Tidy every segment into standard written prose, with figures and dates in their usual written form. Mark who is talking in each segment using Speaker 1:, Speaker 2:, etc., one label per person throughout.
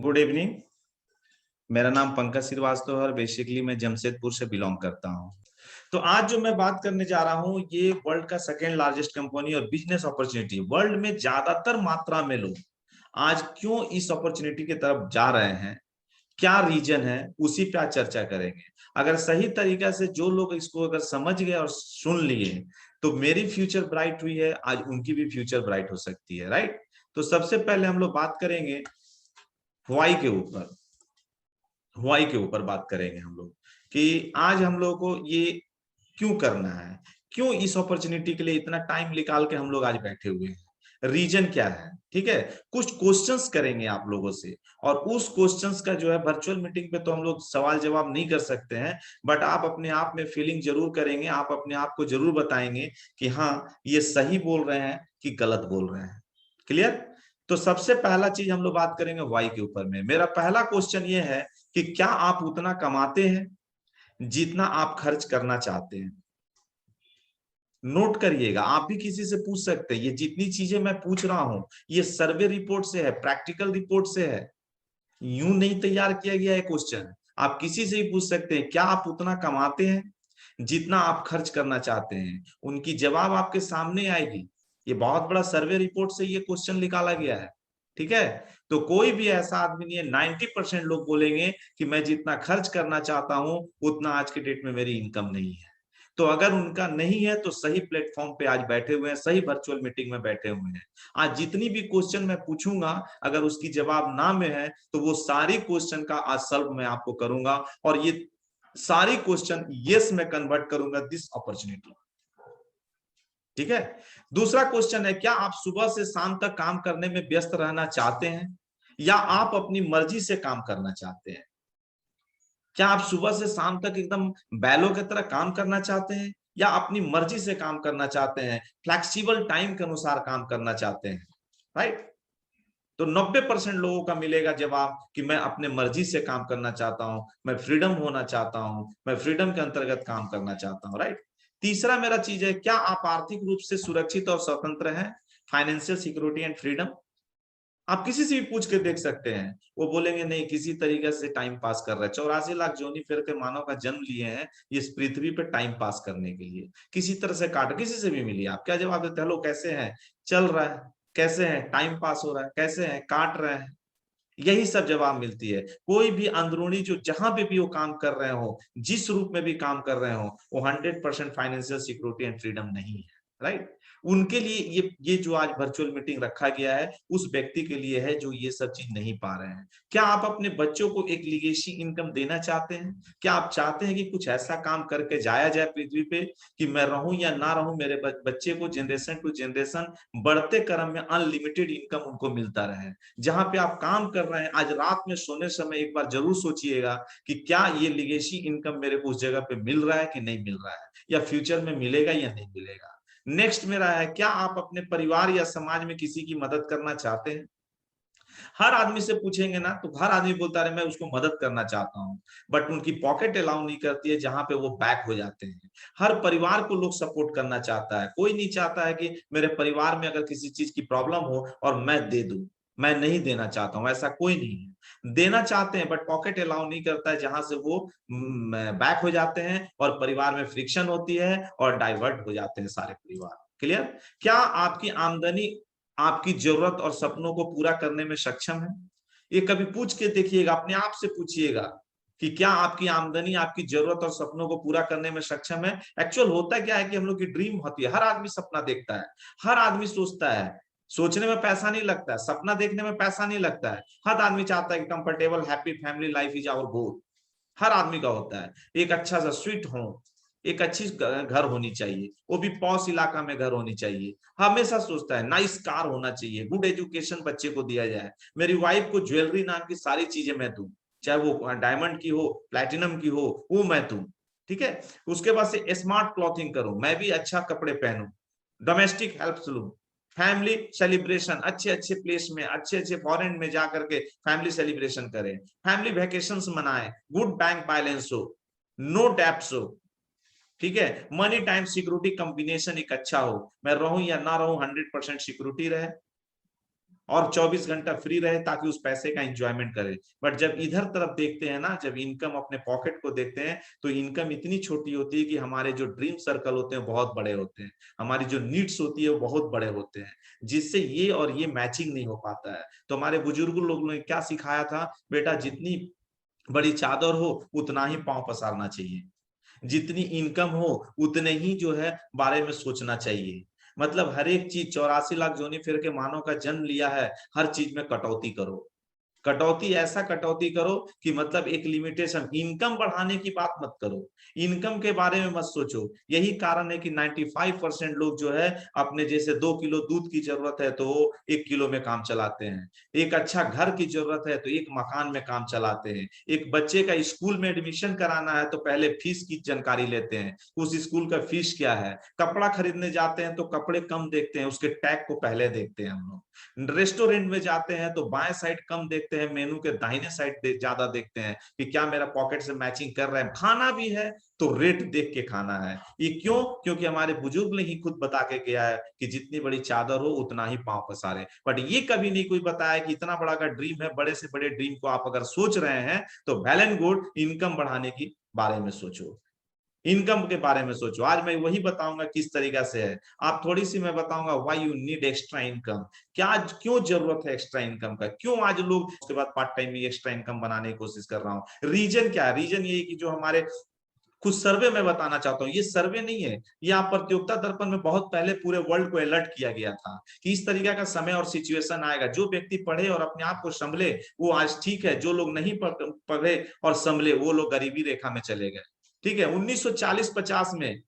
Speaker 1: Good evening. मेरा नाम पंकज श्रीवास्तव है और बेसिकली मैं जमशेदपुर से बिलोंग करता हूं। तो आज जो मैं बात करने जा रहा हूं ये वर्ल्ड का सेकेंड लार्जेस्ट कंपनी और बिजनेस अपॉर्चुनिटी। वर्ल्ड में ज्यादातर मात्रा में लोग आज क्यों इस अपॉर्चुनिटी की तरफ जा रहे हैं, क्या रीजन है, उसी पे आज चर्चा करेंगे। अगर सही तरीका से जो लोग इसको अगर समझ गए और सुन लिए तो मेरी फ्यूचर ब्राइट हुई है, आज उनकी भी फ्यूचर ब्राइट हो सकती है, राइट। तो सबसे पहले हम लोग बात करेंगे व्हाई के ऊपर। व्हाई के ऊपर बात करेंगे हम लोग कि आज हम लोग को ये क्यों करना है, क्यों इस अपॉर्चुनिटी के लिए इतना टाइम निकाल के हम लोग आज बैठे हुए हैं, रीजन क्या है। ठीक है, कुछ क्वेश्चंस करेंगे आप लोगों से और उस क्वेश्चंस का जो है वर्चुअल मीटिंग पे तो हम लोग सवाल जवाब नहीं कर सकते हैं, बट आप अपने आप में फीलिंग जरूर करेंगे, आप अपने आप को जरूर बताएंगे कि हाँ ये सही बोल रहे हैं कि गलत बोल रहे हैं। क्लियर। तो सबसे पहला चीज हम लोग बात करेंगे वाई के ऊपर में। मेरा पहला क्वेश्चन ये है कि क्या आप उतना कमाते हैं जितना आप खर्च करना चाहते हैं। नोट करिएगा, आप भी किसी से पूछ सकते हैं। ये जितनी चीजें मैं पूछ रहा हूं ये सर्वे रिपोर्ट से है, प्रैक्टिकल रिपोर्ट से है, यूं नहीं तैयार किया गया है क्वेश्चन। आप किसी से भी पूछ सकते हैं क्या आप उतना कमाते हैं जितना आप खर्च करना चाहते हैं, उनकी जवाब आपके सामने आएगी। ये बहुत बड़ा सर्वे रिपोर्ट से ये क्वेश्चन निकाला गया है। ठीक है, तो कोई भी ऐसा आदमी नहीं है, 90% लोग बोलेंगे कि मैं जितना खर्च करना चाहता हूं उतना आज के डेट में मेरी इनकम नहीं है। तो अगर उनका नहीं है तो सही प्लेटफॉर्म पे आज बैठे हुए हैं, सही वर्चुअल मीटिंग में बैठे हुए हैं। आज जितनी भी क्वेश्चन मैं पूछूंगा अगर उसकी जवाब ना में है तो वो सारी क्वेश्चन का आज सॉल्व मैं आपको करूंगा और ये सारी क्वेश्चन यस में कन्वर्ट करूंगा दिस अपॉर्चुनिटी। ठीक है। दूसरा क्वेश्चन है क्या आप सुबह से शाम तक काम करने में व्यस्त रहना चाहते हैं या आप अपनी मर्जी से काम करना चाहते हैं। क्या आप सुबह से शाम तक एकदम बैलों की तरह काम करना चाहते हैं या अपनी मर्जी से काम करना चाहते हैं, फ्लेक्सिबल टाइम के अनुसार काम करना चाहते हैं। राइट। तो 90% लोगों का मिलेगा जवाब कि मैं अपने मर्जी से काम करना चाहता हूं, मैं फ्रीडम होना चाहता हूं, मैं फ्रीडम के अंतर्गत काम करना चाहता हूं। राइट। तीसरा मेरा चीज है क्या आप आर्थिक रूप से सुरक्षित और स्वतंत्र हैं, फाइनेंशियल सिक्योरिटी एंड फ्रीडम। आप किसी से भी पूछ के देख सकते हैं, वो बोलेंगे नहीं किसी तरीके से टाइम पास कर रहे हैं। 84 लाख जोनी फिर के मानव का जन्म लिए हैं इस पृथ्वी पे टाइम पास करने के लिए, किसी तरह से काट। किसी से भी मिलिए आप क्या जवाब देते हैं, हेलो कैसे हैं, चल रहा है, कैसे हैं, टाइम पास हो रहा है, कैसे हैं, काट रहे हैं। यही सब जवाब मिलती है। कोई भी अंदरूनी जो जहां पे भी वो काम कर रहे हो, जिस रूप में भी काम कर रहे हो, वो 100% फाइनेंशियल सिक्योरिटी एंड फ्रीडम नहीं है। राइट। उनके लिए ये जो आज वर्चुअल मीटिंग रखा गया है उस व्यक्ति के लिए है जो ये सब चीज नहीं पा रहे हैं। क्या आप अपने बच्चों को एक लीगेसी इनकम देना चाहते हैं, क्या आप चाहते हैं कि कुछ ऐसा काम करके जाया जाए पृथ्वी पे कि मैं रहूं या ना रहूं, मेरे बच्चे को जनरेशन टू जनरेशन बढ़ते क्रम में अनलिमिटेड इनकम उनको मिलता रहे। जहां पे आप काम कर रहे हैं आज रात में सोने समय एक बार जरूर सोचिएगा कि क्या ये लिगेसी इनकम मेरे को उस जगह पे मिल रहा है कि नहीं मिल रहा है, या फ्यूचर में मिलेगा या नहीं मिलेगा। नेक्स्ट मेरा है क्या आप अपने परिवार या समाज में किसी की मदद करना चाहते हैं। हर आदमी से पूछेंगे ना तो हर आदमी बोलता है मैं उसको मदद करना चाहता हूं, बट उनकी पॉकेट अलाउ नहीं करती है जहां पे वो बैक हो जाते हैं। हर परिवार को लोग सपोर्ट करना चाहता है, कोई नहीं चाहता है कि मेरे परिवार में अगर किसी चीज की प्रॉब्लम हो और मैं दे दूं। मैं नहीं देना चाहता हूं, ऐसा कोई नहीं है। देना चाहते हैं बट पॉकेट अलाउ नहीं करता है, जहां से वो बैक हो जाते हैं और परिवार में फ्रिक्शन होती है और डाइवर्ट हो जाते हैं सारे परिवार। क्लियर। क्या आपकी आमदनी आपकी जरूरत और सपनों को पूरा करने में सक्षम है। ये कभी पूछ के देखिएगा, अपने आप से पूछिएगा कि क्या आपकी आमदनी आपकी जरूरत और सपनों को पूरा करने में सक्षम है। एक्चुअल होता क्या है कि हम लोग की ड्रीम होती है, हर आदमी सपना देखता है, हर आदमी सोचता है। सोचने में पैसा नहीं लगता है, सपना देखने में पैसा नहीं लगता है। हर आदमी चाहता है कि comfortable happy family life is our goal. हर आदमी का होता है एक अच्छा सा स्वीट होम, एक अच्छी घर होनी चाहिए, वो भी पॉश इलाका में घर होनी चाहिए। हमेशा सोचता है नाइस कार होना चाहिए, गुड एजुकेशन बच्चे को दिया जाए, मेरी वाइफ को ज्वेलरी नाम की सारी चीजें मैं दूं, चाहे वो डायमंड की हो प्लैटिनम की हो वो मैं दूं। ठीक है। उसके बाद से स्मार्ट क्लॉथिंग करूं, मैं भी अच्छा कपड़े पहनूं, डोमेस्टिक हेल्प लूं, फैमिली सेलिब्रेशन अच्छे अच्छे प्लेस में अच्छे अच्छे फॉरेन में जाकर के फैमिली सेलिब्रेशन करें, फैमिली वेकेशंस मनाएं, गुड बैंक बैलेंस हो, नो डेप्स हो। ठीक है। मनी टाइम सिक्योरिटी कॉम्बिनेशन एक अच्छा हो, मैं रहूं या ना रहूं 100% सिक्योरिटी रहे। और 24 घंटा फ्री रहे ताकि उस पैसे का एंजॉयमेंट करे। बट जब इधर तरफ देखते हैं ना, जब इनकम अपने पॉकेट को देखते हैं, तो इनकम इतनी छोटी होती है कि हमारे जो ड्रीम सर्कल होते हैं बहुत बड़े होते हैं, हमारी जो नीड्स होती है वो बहुत बड़े होते हैं, जिससे ये और ये मैचिंग नहीं हो पाता है। तो हमारे बुजुर्ग लोगों ने क्या सिखाया था, बेटा जितनी बड़ी चादर हो उतना ही पांव पसारना चाहिए, जितनी इनकम हो उतने ही जो है बारे में सोचना चाहिए। मतलब हर एक चीज 84 लाख जोनी फिर के मानव का जन्म लिया है, हर चीज में कटौती करो, कटौती ऐसा कटौती करो कि मतलब एक लिमिटेशन, इनकम बढ़ाने की बात मत करो, इनकम के बारे में मत सोचो। यही कारण है कि 95% लोग जो है अपने जैसे 2 किलो दूध की जरूरत है तो वो 1 किलो में काम चलाते हैं, एक अच्छा घर की जरूरत है तो एक मकान में काम चलाते हैं, एक बच्चे का स्कूल में एडमिशन कराना है तो पहले फीस की जानकारी लेते हैं, उस स्कूल का फीस क्या है, कपड़ा खरीदने जाते हैं तो कपड़े कम देखते हैं, उसके टैग को पहले देखते हैं हम लोग, रेस्टोरेंट में जाते हैं तो बाएं साइड कम देखते हैं, मेनू के दाहिने साइड ज्यादा देखते हैं कि क्या मेरा पॉकेट से मैचिंग कर रहा है, खाना भी है तो रेट देख के खाना है। ये क्यों? क्योंकि हमारे बुजुर्ग ने ही खुद बता के गया है कि जितनी बड़ी चादर हो उतना ही पांव पसारे। बट ये कभी नहीं कोई बताया कि इतना बड़ा का ड्रीम है, बड़े से बड़े ड्रीम को आप अगर सोच रहे हैं तो वेल एंड गुड, इनकम बढ़ाने की बारे में सोचो, इनकम के बारे में सोचो। आज मैं वही बताऊंगा किस तरीका से है, आप थोड़ी सी मैं बताऊंगा why you need extra income, क्या क्यों जरूरत है एक्स्ट्रा इनकम का, क्यों आज लोग उसके बाद पार्ट टाइम में एक्स्ट्रा इनकम बनाने की कोशिश कर रहा हूँ। रीजन क्या है? रीजन ये कि जो हमारे कुछ सर्वे में बताना चाहता हूँ, ये सर्वे नहीं है, ये आप प्रतियोगिता दर्पण में बहुत पहले पूरे वर्ल्ड को अलर्ट किया गया था कि इस तरीके का समय और सिचुएशन आएगा, जो व्यक्ति पढ़े और अपने आप को संभले वो आज ठीक है, जो लोग नहीं पढ़े और संभले वो लोग गरीबी रेखा में चले गए। ठीक है, 1940-50 में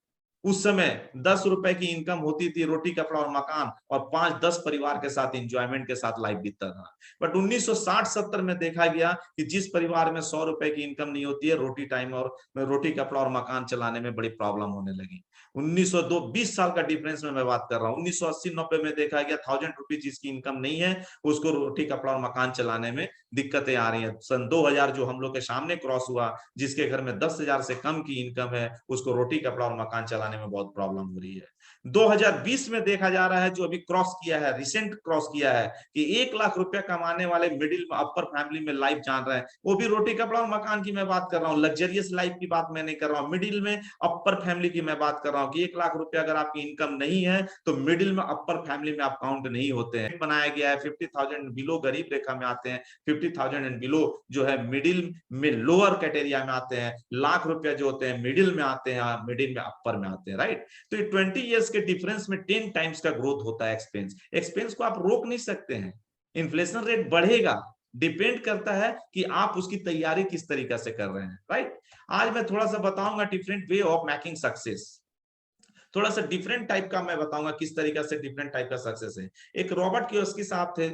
Speaker 1: उस समय 10 रुपए की इनकम होती थी, रोटी कपड़ा और मकान, और 5-10 परिवार के साथ इंजॉयमेंट के साथ लाइफ बीतता था। बट 1960-70 में देखा गया कि जिस परिवार में 100 रुपए की इनकम नहीं होती है, रोटी कपड़ा और मकान चलाने में बड़ी प्रॉब्लम होने लगी। 1902 20 साल का डिफरेंस में मैं बात कर रहा हूँ। 1980-90 में देखा गया 1000 रुपीज जिसकी इनकम नहीं है उसको रोटी कपड़ा और मकान चलाने में दिक्कतें आ रही हैं। सन 2000 जो हम लोग के सामने क्रॉस हुआ, जिसके घर में 10,000 से कम की इनकम है उसको रोटी कपड़ा और मकान चलाने में बहुत प्रॉब्लम हो रही है। 2020 में देखा जा रहा है, जो अभी क्रॉस किया है, रिसेंट क्रॉस किया है, कि 1 लाख रुपया कमाने वाले मिडिल अपर फैमिली में लाइफ जान रहे हैं, वो भी रोटी कपड़ा और मकान की मैं बात कर रहा हूँ, लग्जरियस लाइफ की बात मैं नहीं कर रहा हूँ, मिडिल में अपर फैमिली की मैं बात कर रहा हूँ कि 1 लाख रुपया अगर आपकी इनकम नहीं है तो मिडिल में अपर फैमिली में आप काउंट नहीं होते हैं। बनाया गया है 50,000 बिलो गरीब रेखा में आते हैं, 50,000 एंड बिलो जो है मिडिल में लोअर कैटेरिया में आते हैं, लाख रुपया जो होते हैं मिडिल में आते हैं, मिडिल में अपर में आते हैं, राइट। तो ये 20 ईयर्स के डिफरेंस में 10 टाइम्स का ग्रोथ होता है एक्सपेंस। एक्सपेंस को आप रोक नहीं सकते हैं, इन्फ्लेशन रेट बढ़ेगा, डिपेंड करता है कि आप उसकी तैयारी किस तरीके से कर रहे हैं, राइट। आज मैं थोड़ा सा बताऊंगा different way of making success, थोड़ा सा डिफरेंट टाइप का मैं बताऊंगा किस तरीके से डिफरेंट टाइप का सक्सेस है। एक रॉबर्ट कियोसाकी साहब थे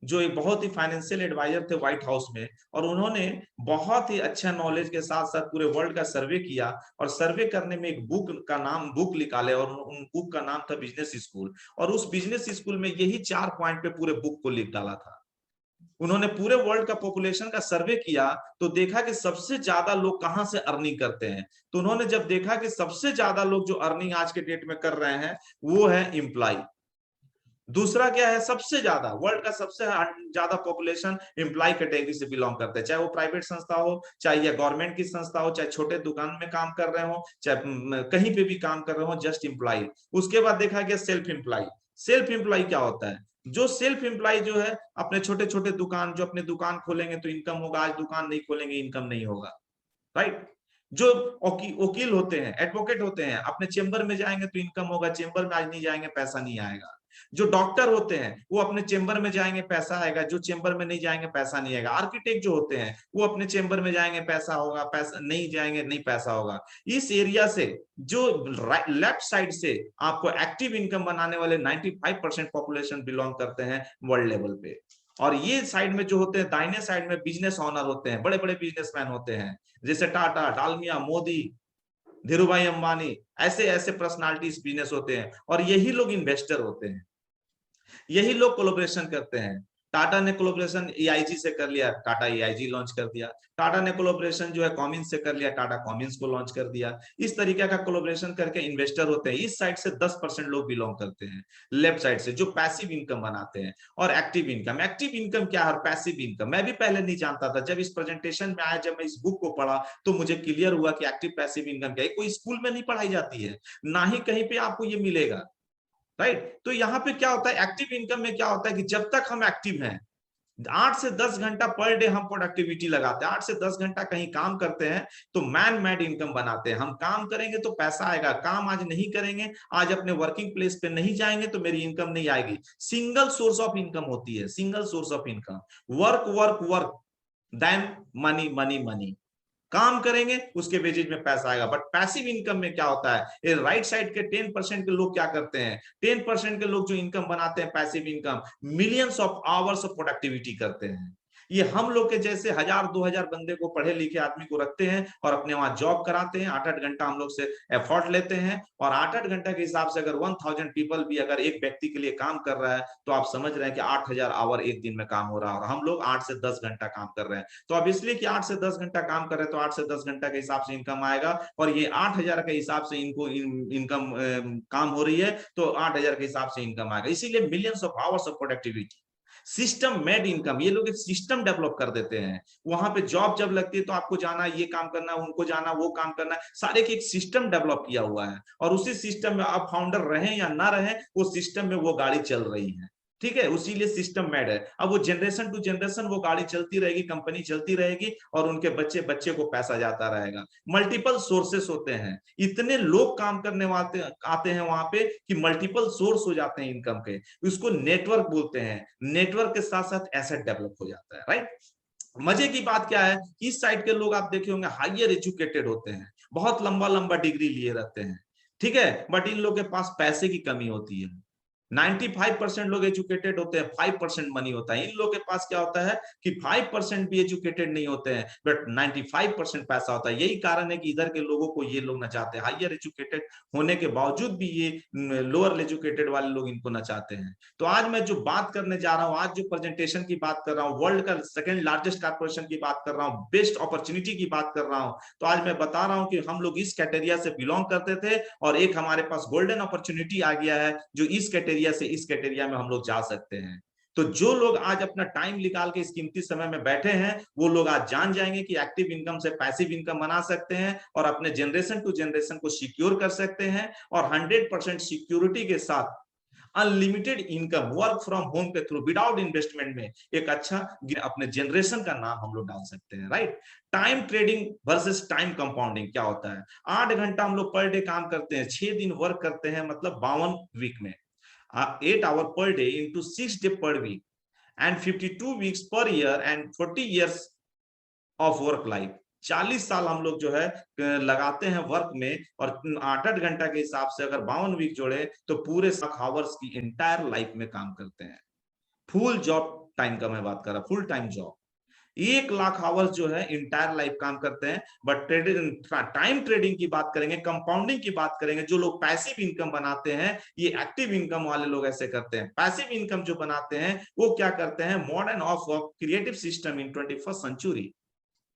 Speaker 1: जो एक बहुत ही फाइनेंशियल एडवाइजर थे व्हाइट हाउस में, और उन्होंने बहुत ही अच्छा नॉलेज के साथ साथ पूरे वर्ल्ड का सर्वे किया, और सर्वे करने में एक बुक निकाले, और उन बुक का नाम था बिजनेस स्कूल, और उस बिजनेस स्कूल में यही 4 पॉइंट पे पूरे बुक को लिख डाला था। उन्होंने पूरे वर्ल्ड का पॉपुलेशन का सर्वे किया तो देखा कि सबसे ज्यादा लोग कहां से अर्निंग करते हैं, तो उन्होंने जब देखा कि सबसे ज्यादा लोग जो अर्निंग आज के डेट में कर रहे हैं वो है एम्प्लॉय। दूसरा क्या है, सबसे ज्यादा वर्ल्ड का सबसे ज्यादा पॉपुलेशन एम्प्लॉय कैटेगरी से बिलोंग करते हैं, चाहे वो प्राइवेट संस्था हो, चाहे या गवर्नमेंट की संस्था हो, चाहे छोटे दुकान में काम कर रहे हो, चाहे कहीं पे भी काम कर रहे हो, जस्ट एम्प्लॉय। उसके बाद देखा गया सेल्फ एम्प्लॉय। सेल्फ एम्प्लॉय क्या होता है? जो सेल्फ एम्प्लॉय जो है अपने छोटे छोटे दुकान, जो अपने दुकान खोलेंगे तो इनकम होगा, आज दुकान नहीं खोलेंगे इनकम नहीं होगा, राइट। जो वकील होते हैं, एडवोकेट होते हैं, अपने चेंबर में जाएंगे तो इनकम होगा, चेंबर में आज नहीं जाएंगे पैसा नहीं आएगा। जो डॉक्टर होते हैं वो अपने चेंबर में जाएंगे पैसा आएगा, जो चेंबर में नहीं जाएंगे पैसा नहीं आएगा। आर्किटेक्ट जो होते हैं वो अपने चेंबर में जाएंगे पैसा होगा, पैसा नहीं जाएंगे नहीं पैसा होगा। इस एरिया से जो लेफ्ट साइड से आपको एक्टिव इनकम बनाने वाले 95% पॉपुलेशन बिलोंग करते हैं वर्ल्ड लेवल पे, और ये साइड में जो होते हैं दाहिने साइड में बिजनेस ऑनर होते हैं, बड़े बड़े बिजनेसमैन होते हैं, जैसे टाटा, डालमिया, मोदी, धीरू भाई अंबानी, ऐसे ऐसे पर्सनालिटीज बिजनेस होते हैं, और यही लोग इन्वेस्टर होते हैं, यही लोग कोलैबोरेशन करते हैं। टाटा ने कोलैबोरेशन एआईजी से कर लिया, टाटा एआईजी लॉन्च कर दिया। टाटा ने कोलैबोरेशन जो है कॉमिन्स से कर लिया, टाटा कॉमिन्स को लॉन्च कर दिया। इस तरीके का कोलैबोरेशन करके इन्वेस्टर होते हैं। इस साइड से 10% लोग बिलोंग करते हैं, लेफ्ट साइड से, जो पैसिव इनकम बनाते हैं। और एक्टिव इनकम, एक्टिव इनकम क्या है और पैसिव इनकम, मैं भी पहले नहीं जानता था। जब इस प्रेजेंटेशन में आया, जब मैं इस बुक को पढ़ा, तो मुझे क्लियर हुआ कि एक्टिव पैसिव इनकम क्या है। कोई स्कूल में नहीं पढ़ाई जाती है, ना ही कहीं पे आपको ये मिलेगा, राइट। तो यहाँ पे क्या होता है, एक्टिव इनकम में क्या होता है कि जब तक हम एक्टिव हैं, 8 से 10 घंटा पर डे हम प्रोडक्टिविटी लगाते हैं, 8 से 10 घंटा कहीं काम करते हैं, तो मैन मेड इनकम बनाते हैं। हम काम करेंगे तो पैसा आएगा, काम आज नहीं करेंगे, आज अपने वर्किंग प्लेस पे नहीं जाएंगे तो मेरी इनकम नहीं आएगी। सिंगल सोर्स ऑफ इनकम होती है, single source of income, work work work, then money money money. काम करेंगे उसके बेसिस में पैसा आएगा। बट पैसिव इनकम में क्या होता है, ये राइट साइड के 10% के लोग क्या करते हैं, 10% के लोग जो इनकम बनाते हैं passive income, millions of hours of productivity करते हैं। ये हम लोग के जैसे 1000-2000 बंदे को, पढ़े लिखे आदमी को रखते हैं और अपने वहां जॉब कराते हैं, 8-8 घंटा हम लोग से एफर्ट लेते हैं। और 8-8 घंटा के हिसाब से अगर 1000 पीपल भी अगर एक व्यक्ति के लिए काम कर रहा है, तो आप समझ रहे हैं कि 8000 आवर एक दिन में काम हो रहा है, और हम लोग 8 से 10 घंटा काम कर रहे हैं। तो अब इसलिए कि 8 से 10 घंटा काम कर रहे हैं, तो 8 से 10 घंटा के हिसाब से इनकम आएगा, और ये 8000 के हिसाब से इनको इनकम काम हो रही है, तो 8000 के हिसाब से इनकम आएगा। इसीलिए millions of hours of productivity, system made income. ये लोग एक सिस्टम डेवलप कर देते हैं। वहां पे जॉब जब लगती है तो आपको जाना, ये काम करना, उनको जाना, वो काम करना, सारे के एक सिस्टम डेवलप किया हुआ है, और उसी सिस्टम में आप फाउंडर रहे या ना रहे, वो सिस्टम में वो गाड़ी चल रही है, ठीक है। उसीलिए सिस्टम मेड है। अब वो जनरेशन टू जनरेशन वो गाड़ी चलती रहेगी, कंपनी चलती रहेगी, और उनके बच्चे बच्चे को पैसा जाता रहेगा। मल्टीपल सोर्सेस होते हैं, इतने लोग काम करने वाले आते हैं वहां पे कि मल्टीपल सोर्स हो जाते हैं इनकम के, उसको नेटवर्क बोलते हैं। नेटवर्क के साथ साथ एसेट डेवलप हो जाता है, राइट। मजे की बात क्या है, इस साइड के लोग आप देखे होंगे हायर एजुकेटेड होते हैं, बहुत लंबा लंबा डिग्री लिए रहते हैं, ठीक है, बट इन लोग के पास पैसे की कमी होती है। 95% लोग एजुकेटेड होते हैं, 5% मनी होता है। इन लोग के पास क्या होता है कि 5% भी एजुकेटेड नहीं होते हैं, बट 95% पैसा होता है। यही कारण है कि इधर के लोगों को ये लोग नचाते हैं, हायर एजुकेटेड होने के बावजूद भी ये लोअर एजुकेटेड वाले लोग इनको नचाते हैं। तो आज मैं जो बात करने जा रहा हूँ, आज जो प्रेजेंटेशन की बात कर रहा हूँ, वर्ल्ड का सेकंड लार्जेस्ट कॉर्पोरेशन की बात कर रहा हूँ, बेस्ट अपॉर्चुनिटी की बात कर रहा हूँ, तो आज मैं बता रहा हूँ कि हम लोग इस कैटेरिया से बिलोंग करते थे, और एक हमारे पास गोल्डन अपॉर्चुनिटी आ गया है, जो इस कैटेरिया से इस कैटेरिया में हम लोग जा सकते हैं। तो जो लोग आज अपना टाइम निकाल के इस कीमती समय में बैठे हैं, वो लोग आज जान जाएंगे कि एक्टिव इनकम से पैसिव इनकम बना सकते हैं, और अपने जनरेशन टू जनरेशन को सिक्योर कर सकते हैं, और 100% सिक्योरिटी के साथ unlimited income work from home के थ्रू विदाउट इन्वेस्टमेंट में एक अच्छा अपने जनरेशन का नाम हम लोग डाल सकते हैं, right. Time trading versus time compounding क्या होता है, 8 घंटा हम लोग पर डे काम करते हैं, 6 दिन वर्क करते हैं, मतलब 52 वीक में, 8 hour per day into 6 day per week, and 52 weeks per year, and 40 years of work life. 40 साल हम लोग जो है लगाते हैं वर्क में, और 8-8 घंटा के हिसाब से अगर 52 वीक जोड़े, तो पूरे 60 आवर्स की इंटायर लाइफ में काम करते हैं। फुल जॉब टाइम का मैं बात कर रहा, full time job, 1 lakh hours जो है इंटायर लाइफ काम करते हैं। बट ट्रेडिंग, टाइम ट्रेडिंग की बात करेंगे, कंपाउंडिंग की बात करेंगे, जो लोग पैसिव इनकम बनाते हैं, ये एक्टिव इनकम वाले लोग ऐसे करते हैं। पैसिव इनकम जो बनाते हैं वो क्या करते हैं, modern of creative system in 21st century.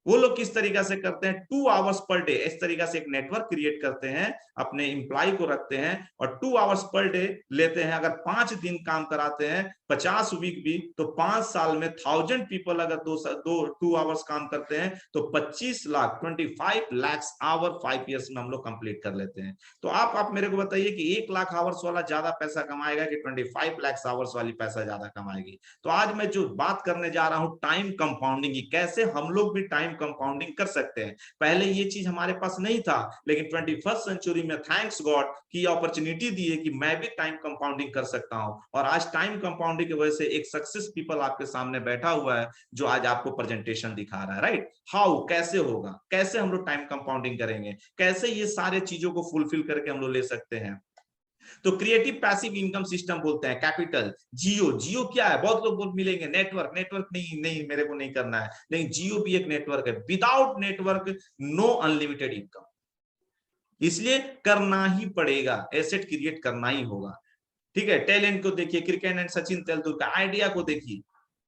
Speaker 1: वो लोग किस तरीका से करते हैं, 2 आवर्स पर डे, इस तरीका से एक नेटवर्क क्रिएट करते हैं, अपने एम्प्लॉय को रखते हैं, और 2 आवर्स पर डे लेते हैं। अगर 5 दिन काम कराते हैं, 50 वीक भी, तो 5 साल में 1000 पीपल अगर 2 आवर्स काम करते हैं, तो 25 लाख, 25 lakhs आवर 5 years में हम लोग कंप्लीट कर लेते हैं। तो आप मेरे को बताइए कि 1 लाख आवर्स वाला ज्यादा पैसा कमाएगा कि 25 lakhs आवर्स वाली पैसा ज्यादा कमाएगी। तो आज मैं जो बात करने जा रहा हूं टाइम कंपाउंडिंग की, कैसे हम लोग भी टाइम कंपाउंडिंग कर सकते हैं। पहले ये चीज हमारे पास नहीं था, लेकिन 21st सेंचुरी में थैंक्स गॉड की अपॉर्चुनिटी दी है कि मैं भी टाइम कंपाउंडिंग कर सकता हूं। और आज टाइम कंपाउंडिंग की वजह से एक सक्सेस पीपल आपके सामने बैठा हुआ है, जो आज आपको प्रेजेंटेशन दिखा रहा है, राइट। हाउ, कैसे होगा, कैसे हम लोग टाइम कंपाउंडिंग करेंगे, कैसे ये सारे चीजों को फुलफिल करके हम लोग ले सकते हैं। तो क्रिएटिव पैसिव इनकम सिस्टम बोलते हैं। कैपिटल, जियो, जियो क्या है, बहुत लोग बोल मिलेंगे नेटवर्क, नेटवर्क नहीं नहीं मेरे को नहीं करना है, लेकिन जियो भी एक नेटवर्क है। Without network no unlimited income, इसलिए करना ही पड़ेगा, एसेट क्रिएट करना ही होगा, ठीक है। टैलेंट को देखिए, cricket and Sachin Tendulkar, idea को देखिए,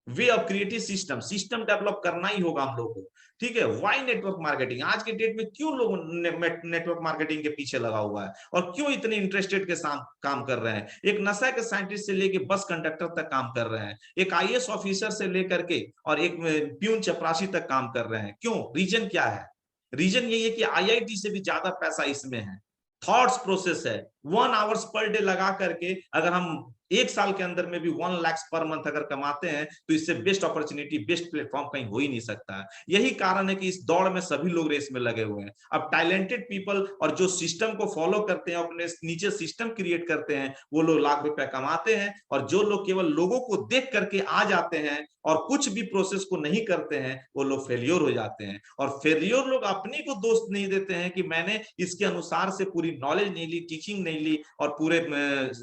Speaker 1: way of creative system, system develop करना ही होगा हम लोग को, ठीक है। वाई नेटवर्क मार्केटिंग, आज के डेट में क्यों लोग नेटवर्क मार्केटिंग के पीछे लगा हुआ है और क्यों इतने इंटरेस्टेड के साथ काम कर रहे हैं। एक नशा के साइंटिस्ट से लेकर बस कंडक्टर तक काम कर रहे हैं, एक आईएएस ऑफिसर से लेकर के और एक प्यून चपरासी तक काम कर रहे हैं। क्यों? रीजन क्या है? रीजन यही है कि आईआईटी से भी ज्यादा पैसा इसमें है। थॉट्स प्रोसेस है, 1 आवर्स पर डे लगा करके अगर हम 1 साल के अंदर में भी 1 लाख पर मंथ अगर कमाते हैं तो इससे बेस्ट अपॉर्चुनिटी, बेस्ट प्लेटफॉर्म कहीं हो ही नहीं सकता है। यही कारण है कि इस दौड़ में सभी लोग रेस में लगे हुए हैं। अब टैलेंटेड पीपल और जो सिस्टम को फॉलो करते हैं, अपने नीचे सिस्टम क्रिएट करते हैं, वो लोग लाख रुपए कमाते हैं। और जो लोग केवल लोगों को देख करके आ जाते हैं और कुछ भी प्रोसेस को नहीं करते हैं, वो लोग फेलियर हो जाते हैं। और फेलियर लोग अपनी को दोस्त नहीं देते हैं कि मैंने इसके अनुसार से पूरी नॉलेज नहीं ली, टीचिंग नहीं ली और पूरे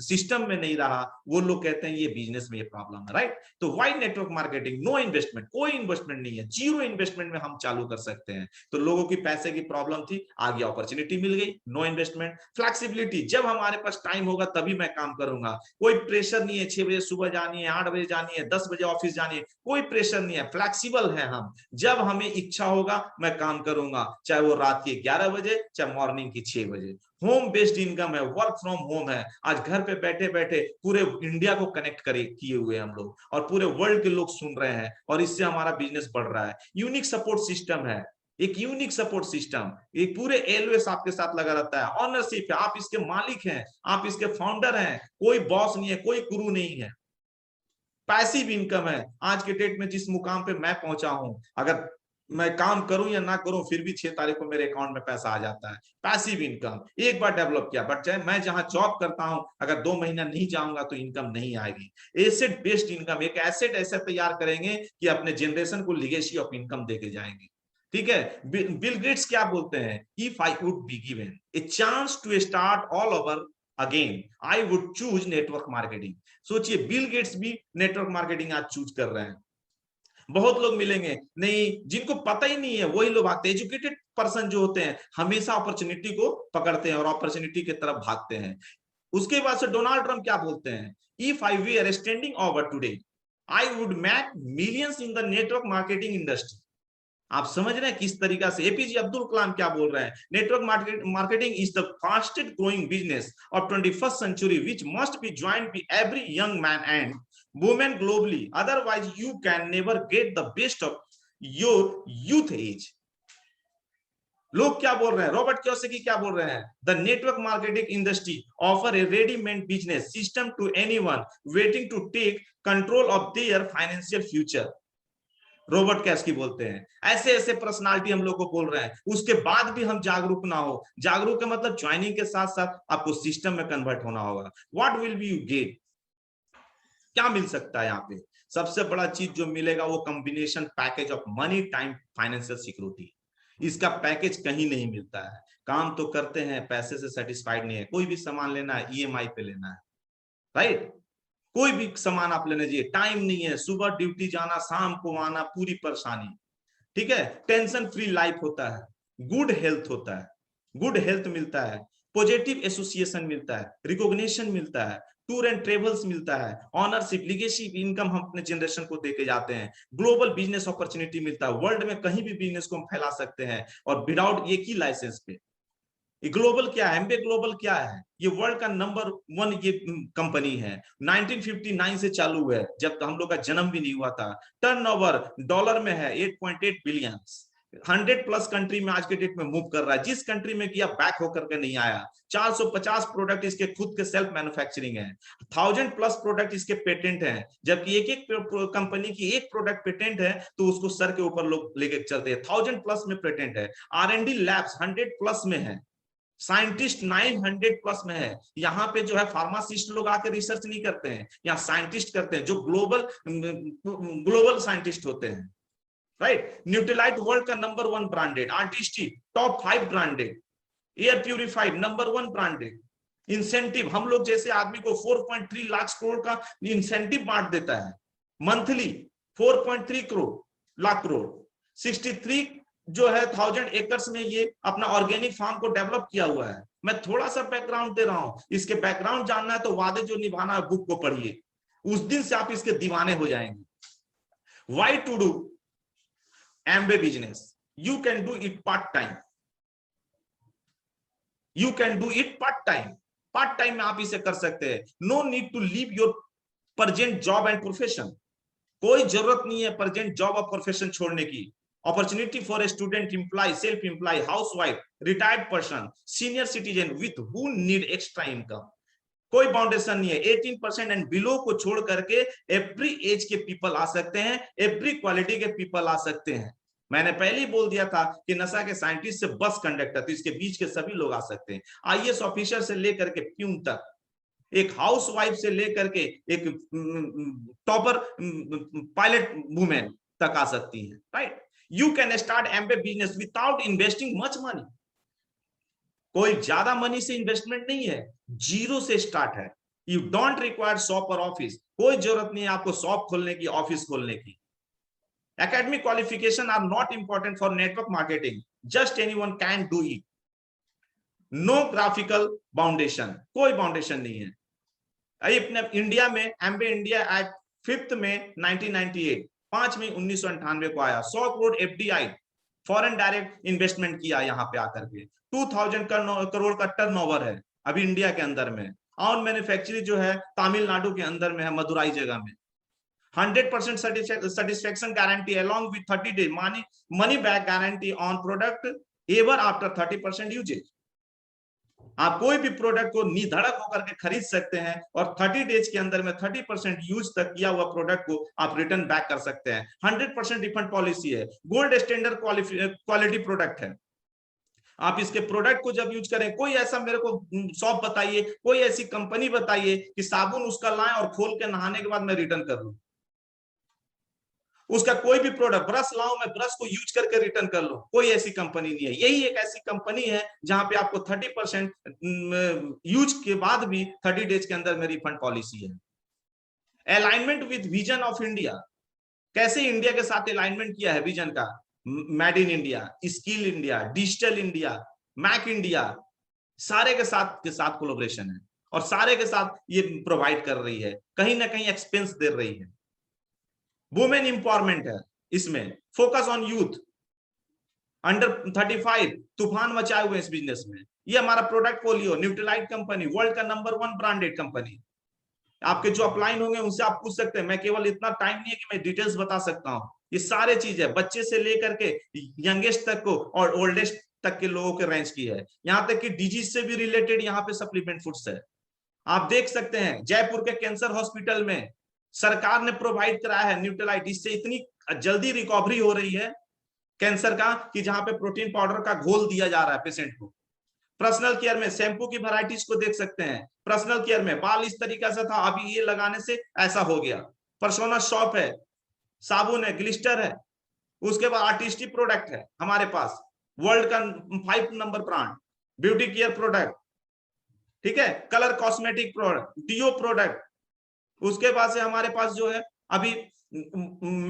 Speaker 1: सिस्टम में नहीं रहा, वो लोग कहते हैं ये बिजनेस में ये प्रॉब्लम है, राइट। तो why network marketing, no investment, कोई इन्वेस्टमेंट नहीं है, जीरो इन्वेस्टमेंट में हम चालू कर सकते हैं। तो लोगों की पैसे की प्रॉब्लम थी, आगे अपॉर्चुनिटी मिल गई, नो इन्वेस्टमेंट। फ्लेक्सिबिलिटी, जब हमारे पास टाइम होगा तभी मैं काम करूंगा, कोई प्रेशर नहीं है 6 बजे सुबह जानी है, 8 बजे जानी है, 10 बजे ऑफिस जानी है, कोई प्रेशर नहीं है, फ्लेक्सिबल है हम। जब हमें इच्छा होगा मैं काम करूंगा, चाहे वो रात के 11 बजे चाहे मॉर्निंग की 6 बजे। होम बेस्ड इनकम है, वर्क फ्रॉम होम है। आज घर पे बैठे बैठे पूरे इंडिया को कनेक्ट करे किए हुए हम लोग और पूरे वर्ल्ड के लोग सुन रहे हैं और इससे हमारा बिजनेस बढ़ रहा है। यूनिक सपोर्ट सिस्टम है, एक यूनिक सपोर्ट सिस्टम, एक पूरे एलओएस आपके साथ लगा रहता है, ऑनरशिप है, आप इसके मालिक हैं, आप इसके फाउंडर हैं, कोई बॉस नहीं है, कोई गुरु नहीं है। पैसिव इनकम है, आज के डेट में जिस मुकाम पे मैं पहुंचा हूं, अगर मैं काम करूं या ना करूं फिर भी 6 तारीख को मेरे अकाउंट में पैसा आ जाता है। पैसिव इनकम एक बार डेवलप किया, बट चाहे मैं जहां जॉब करता हूं अगर 2 महीना नहीं जाऊंगा तो इनकम नहीं आएगी। एसेट बेस्ड इनकम, एक एसेट ऐसा तैयार करेंगे कि अपने जनरेशन को लिगेसी ऑफ इनकम देके जाएंगे, ठीक है। बिल गेट्स क्या बोलते हैं, if I would be given a chance to start all over again I would choose network marketing. सोचिए, बिल गेट्स भी नेटवर्क मार्केटिंग आज चूज कर रहे हैं। बहुत लोग मिलेंगे नहीं, जिनको पता ही नहीं है वही लोग भागते हैं। एजुकेटेड पर्सन जो होते हैं हमेशा अपॉर्चुनिटी को पकड़ते हैं और अपॉर्चुनिटी की तरफ भागते हैं। उसके बाद से डोनाल्ड ट्रंप क्या बोलते हैं, if I Veer standing over today I would make millions in the network marketing industry. आप समझ रहे हैं किस तरीका से। एपीजे अब्दुल कलाम क्या बोल रहे हैं, network marketing is the fastest growing business of 21st century which must be joined by every young man and women globally, otherwise you can never get the best of your youth age. लोग क्या बोल रहे हैं, Robert Kiyosaki क्या बोल रहे हैं, the network marketing industry offer a readymade business system to anyone waiting to take control of their financial future. Robert Kiyosaki बोलते हैं। ऐसे ऐसे पर्सनालिटी हम लोग को बोल रहे हैं, उसके बाद भी हम जागरूक ना हो। जागरूक का मतलब ज्वाइनिंग के साथ साथ आपको सिस्टम में कन्वर्ट होना होगा। What will be you get, क्या मिल सकता है यहाँ पे? सबसे बड़ा चीज जो मिलेगा वो combination package of money time financial security. इसका पैकेज कहीं नहीं मिलता है। काम तो करते हैं, पैसे से सेटिस्फाइड नहीं है। कोई भी सामान लेना है ईएमआई पे लेना है, राइट। कोई भी सामान आप लेने जाइए, टाइम नहीं है, सुबह ड्यूटी जाना शाम को आना, पूरी परेशानी, ठीक है। टेंशन फ्री लाइफ होता है, गुड हेल्थ होता है, गुड हेल्थ मिलता है, पॉजिटिव एसोसिएशन मिलता है, रिकॉग्निशन मिलता है, टूर एंड ट्रेवल्स मिलता है, ऑनरशिप लिगेसी इनकम हम अपने जनरेशन को देके जाते हैं, ग्लोबल बिजनेस अपॉर्चुनिटी मिलता है, वर्ल्ड में कहीं भी बिजनेस को हम फैला सकते हैं और विदाउट एक ही लाइसेंस पे। ग्लोबल क्या है, एमबे ग्लोबल क्या है, ये वर्ल्ड का नंबर 1 ये कंपनी है। 1959 से चालू है, जब हम लोग का जन्म भी नहीं हुआ था। टर्नओवर डॉलर में है 8.8 बिलियन। 100+ कंट्री में आज के डेट में मूव कर रहा है। जिस कंट्री में किया बैक होकर के नहीं आया। 450 प्रोडक्ट इसके खुद के सेल्फ मैन्युफैक्चरिंग है। 1000+ प्रोडक्ट इसके पेटेंट हैं, जबकि एक एक कंपनी की एक प्रोडक्ट पेटेंट है तो उसको सर के ऊपर लोग लेके चलते हैं। 1000+ में पेटेंट है। R&D लैब्स 100+ में है। साइंटिस्ट 900+ में है। यहाँ पे जो है फार्मासिस्ट लोग आके रिसर्च नहीं करते हैं, यहाँ साइंटिस्ट करते हैं, जो ग्लोबल साइंटिस्ट होते हैं, राइट। न्यूट्रीलाइट वर्ल्ड का number 1 branded, artistic top 5 branded, air purified number 1 branded. Incentive, हम लोग जैसे आदमी को 4.3 लाख करोड़ का इंसेंटिव बांट देता है मंथली। 4.3 लाख करोड़ 63 जो है 1000 एकर्स में ये अपना ऑर्गेनिक फार्म को डेवलप किया हुआ है। मैं थोड़ा सा बैकग्राउंड दे रहा हूं, इसके बैकग्राउंड जानना है तो वादे जो निभाना है बुक को पढ़िए, उस दिन से आप इसके दीवाने हो जाएंगे। Why to do Amway business? You can do it part time. You can do it part time. Part time में आप इसे कर सकते हैं. No need to leave your present job and profession. कोई जरूरत नहीं है प्रेजेंट जॉब और प्रोफेशन छोड़ने की. Opportunity for a student, employ, self employ, housewife, retired person, senior citizen with who need extra income. कोई बाउंडेशन नहीं है. 18% एंड बिलो को छोड़ करके एवरी एज के पीपल आ सकते हैं, एवरी क्वालिटी के पीपल आ सकते हैं. मैंने पहले ही बोल दिया था कि नशा के साइंटिस्ट से बस कंडक्टर, तो इसके बीच के सभी लोग आ सकते हैं. आईएएस ऑफिसर से लेकर के प्यून तक, एक हाउसवाइफ से लेकर के एक टॉपर पायलट वुमेन तक आ सकती है. Right. You can start maybe business without investing much money. कोई ज्यादा मनी से इन्वेस्टमेंट नहीं है, जीरो से स्टार्ट है. यू डोंट रिक्वायर शॉप और ऑफिस. कोई जरूरत नहीं है आपको शॉप खोलने की, ऑफिस खोलने की. Academic qualification are not important for network marketing. Just anyone can do it. No graphical foundation. कोई फाउंडेशन नहीं है. अपने इंडिया में एमबे इंडिया एक्ट 5 में 1998, 5 मई 1998 को आया. 100 crore FDI foreign direct investment किया यहाँ पे आकर के. 2000 करोड़ का टर्नओवर है अभी इंडिया के अंदर में. और मैन्युफैक्चरिंग जो है तमिलनाडु के अंदर में है, मदुराई जगह में. 100% satisfaction guarantee along with 30 day money back guarantee on product ever after 30% usage. आप कोई भी प्रोडक्ट को निधड़क होकर के खरीद सकते हैं और 30 डेज के अंदर में 30% यूज तक किया हुआ प्रोडक्ट को आप रिटर्न बैक कर सकते हैं. 100% रिफंड पॉलिसी है. गोल्ड स्टैंडर्ड क्वालिटी प्रोडक्ट है. आप इसके प्रोडक्ट को जब यूज करें, कोई ऐसा मेरे को शॉप बताइए, कोई ऐसी कंपनी बताइए कि साबुन उसका लाएं और खोल के नहाने के बाद मैं रिटर्न कर लूं. उसका कोई भी प्रोडक्ट, ब्रश लाऊं मैं ब्रश को यूज करके रिटर्न कर लूं, कोई ऐसी कंपनी नहीं है. यही एक ऐसी कंपनी है जहां पे आपको 30% यूज के बाद भी 30 डेज के अंदर में रिफंड पॉलिसी है. Alignment with vision of India. कैसे इंडिया के साथ अलाइनमेंट किया है विजन का? Made in India, skill India, digital India, make India, सारे के साथ कोलैबोरेशन है और सारे के साथ ये प्रोवाइड कर रही है, कहीं ना कहीं एक्सपेंस दे रही है. वुमेन इंपावरमेंट है इसमें. फोकस ऑन यूथ अंडर 35 तूफान मचाए हुए इस बिजनेस में. ये हमारा product polio, Nutrilite company, world का नंबर 1 ब्रांडेड कंपनी. आपके जो अपलाइन होंगे उनसे आप पूछ सकते हैं. मैं केवल इतना टाइम नहीं है कि मैं डिटेल्स बता सकता हूं. ये सारे चीज है, बच्चे से लेकर के यंगेस्ट तक को और ओल्डेस्ट तक के लोगों के रेंज की है. यहां तक कि डिजीज से भी रिलेटेड यहाँ पे सप्लीमेंट फूड्स है. आप देख सकते हैं जयपुर के कैंसर हॉस्पिटल में सरकार ने प्रोवाइड कराया है न्यूट्रीलाइट. इससे इतनी जल्दी रिकवरी हो रही है कैंसर का कि जहां पे प्रोटीन पाउडर का घोल दिया जा रहा है पेशेंट को. पर्सनल केयर में शैम्पू की वैरायटीज को देख सकते हैं. पर्सनल केयर में बाल इस तरीके से था, अभी ये लगाने से ऐसा हो गया. पर्सोना शॉप है, साबुन है, ग्लिस्टर है. उसके बाद आर्टिस्टिक प्रोडक्ट है हमारे पास, वर्ल्ड का 5 number brand. Beauty care product, ठीक है, colour cosmetic product, deo product. उसके बाद से हमारे पास जो है अभी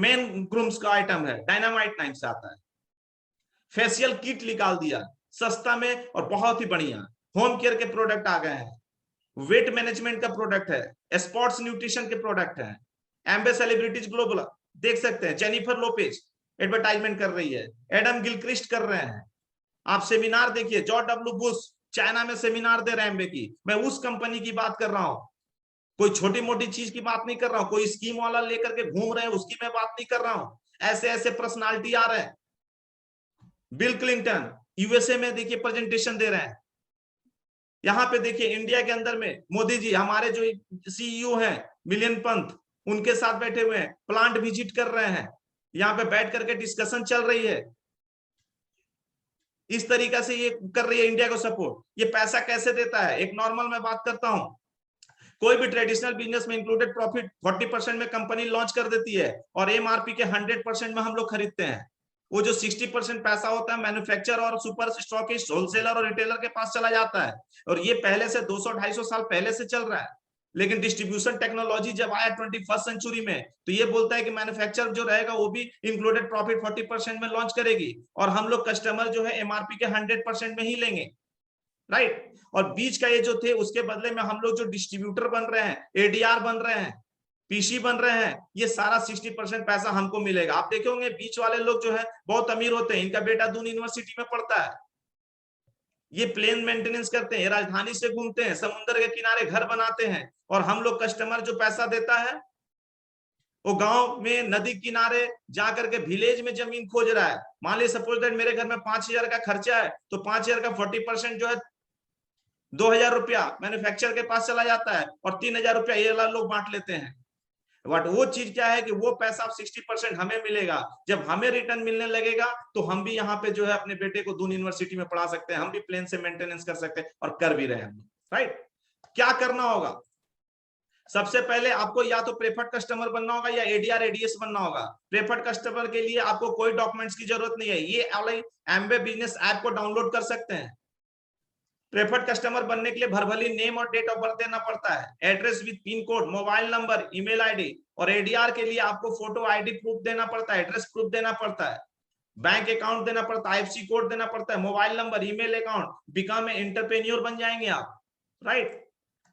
Speaker 1: मेन ग्रूम्स का आइटम है, डायनामाइट नाम से आता है. फेशियल किट निकाल दिया सस्ता में और बहुत ही बढ़िया. होम केयर के प्रोडक्ट आ गए हैं. वेट मैनेजमेंट का प्रोडक्ट है, स्पोर्ट्स न्यूट्रिशन के प्रोडक्ट है. एम्बे सेलिब्रिटीज ग्लोबल देख सकते हैं, जेनिफर लोपेज एडवर्टाइजमेंट कर रही है, एडम गिलक्रिस्ट कर रहे हैं. आप सेमिनार देखिए, जॉर्ज डब्ल्यू बुश चाइना में सेमिनार दे रहे हैं एम्बे की. मैं उस कंपनी की बात कर रहा हूं, कोई छोटी मोटी चीज की बात नहीं कर रहा हूं. कोई स्कीम वाला लेकर के घूम रहे हैं उसकी मैं बात नहीं कर रहा हूं. ऐसे ऐसे पर्सनालिटी आ रहे हैं. बिल क्लिंटन यूएसए में देखिए प्रेजेंटेशन दे रहे हैं. यहाँ पे देखिए इंडिया के अंदर में मोदी जी, हमारे जो सीईओ हैं मिलियन पंत, उनके साथ बैठे हुए हैं, प्लांट विजिट कर रहे हैं. यहाँ पे बैठ करके डिस्कशन चल रही है. इस तरीके से ये कर रही है इंडिया को सपोर्ट. ये पैसा कैसे देता है? एक नॉर्मल मैं बात करता हूं. कोई भी ट्रेडिशनल बिजनेस में इंक्लूडेड प्रॉफिट 40% में कंपनी लॉन्च कर देती है और एमआरपी के 100% में हम लोग खरीदते हैं. वो जो 60% पैसा होता है मैन्युफैक्चर और सुपर स्टॉकिस्ट, होलसेलर और रिटेलर के पास चला जाता है. और ये पहले से 200-250 साल पहले से चल रहा है. लेकिन डिस्ट्रीब्यूशन टेक्नोलॉजी जब आया 21st सेंचुरी में, तो ये बोलता है कि मैन्युफैक्चर जो रहेगा वो भी इंक्लूडेड प्रॉफिट 40% में लॉन्च करेगी और हम लोग कस्टमर जो है एमआरपी के 100% में ही लेंगे. राइट. और बीच का ये जो थे उसके बदले में हम लोग जो डिस्ट्रीब्यूटर बन रहे हैं, एडीआर बन रहे हैं, पीसी बन रहे हैं, ये सारा 60% पैसा हमको मिलेगा। आप देखे होंगे बीच वाले लोग जो है बहुत अमीर होते हैं, इनका बेटा दून यूनिवर्सिटी में पढ़ता है, ये प्लेन मेंटेनेंस करते हैं, राजधानी से घूमते हैं, समुद्र के किनारे घर बनाते हैं, और हम लोग कस्टमर जो पैसा देता है वो गांव में नदी किनारे जाकर के विलेज में जमीन खोज रहा है। मान लीजिए सपोज दैट मेरे घर में 5,000 का खर्चा है, तो 5,000 का 40% जो है 2,000 रुपया मैन्युफैक्चर के पास चला जाता है, और 3,000 रुपया ये लोग बांट लेते हैं। बट वो चीज क्या है कि वो पैसा 60% हमें मिलेगा। जब हमें रिटर्न मिलने लगेगा तो हम भी यहाँ पे जो है अपने बेटे को दून यूनिवर्सिटी में पढ़ा सकते हैं, हम भी प्लेन से मेंटेनेंस कर सकते हैं, और कर भी रहे हैं, राइट। क्या करना होगा? सबसे पहले आपको या तो प्रेफर्ड कस्टमर बनना होगा या एडीआर एडीएस बनना होगा। प्रेफर्ड कस्टमर के लिए आपको कोई डॉक्यूमेंट्स की जरूरत नहीं है, ये एमवे बिजनेस ऐप को डाउनलोड कर सकते हैं। प्रेफर्ड कस्टमर बनने के लिए भरभली नेम और डेट ऑफ बर्थ देना पड़ता है, address with pin code, mobile number, email ID, और एडीआर के लिए आपको फोटो आईडी प्रूफ देना पड़ता है, एड्रेस प्रूफ देना पड़ता है, बैंक अकाउंट देना पड़ता है, आईएफएससी कोड देना पड़ता है, mobile number, email account, become a entrepreneur बन जाएंगे आप, राइट।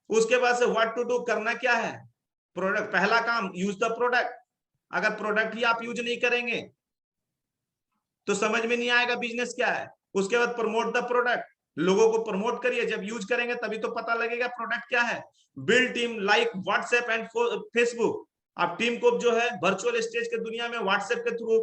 Speaker 1: उसके बाद से व्हाट टू डू, करना क्या है? प्रोडक्ट, पहला काम यूज द प्रोडक्ट। अगर प्रोडक्ट ही आप यूज नहीं करेंगे तो समझ में नहीं आएगा बिजनेस क्या है। उसके बाद प्रमोट द प्रोडक्ट, लोगों को प्रमोट करिए, जब यूज करेंगे तभी तो पता लगेगा प्रोडक्ट क्या है। Build team like WhatsApp and Facebook, आप टीम को जो है वर्चुअल स्टेज के दुनिया में व्हाट्सएप के थ्रू,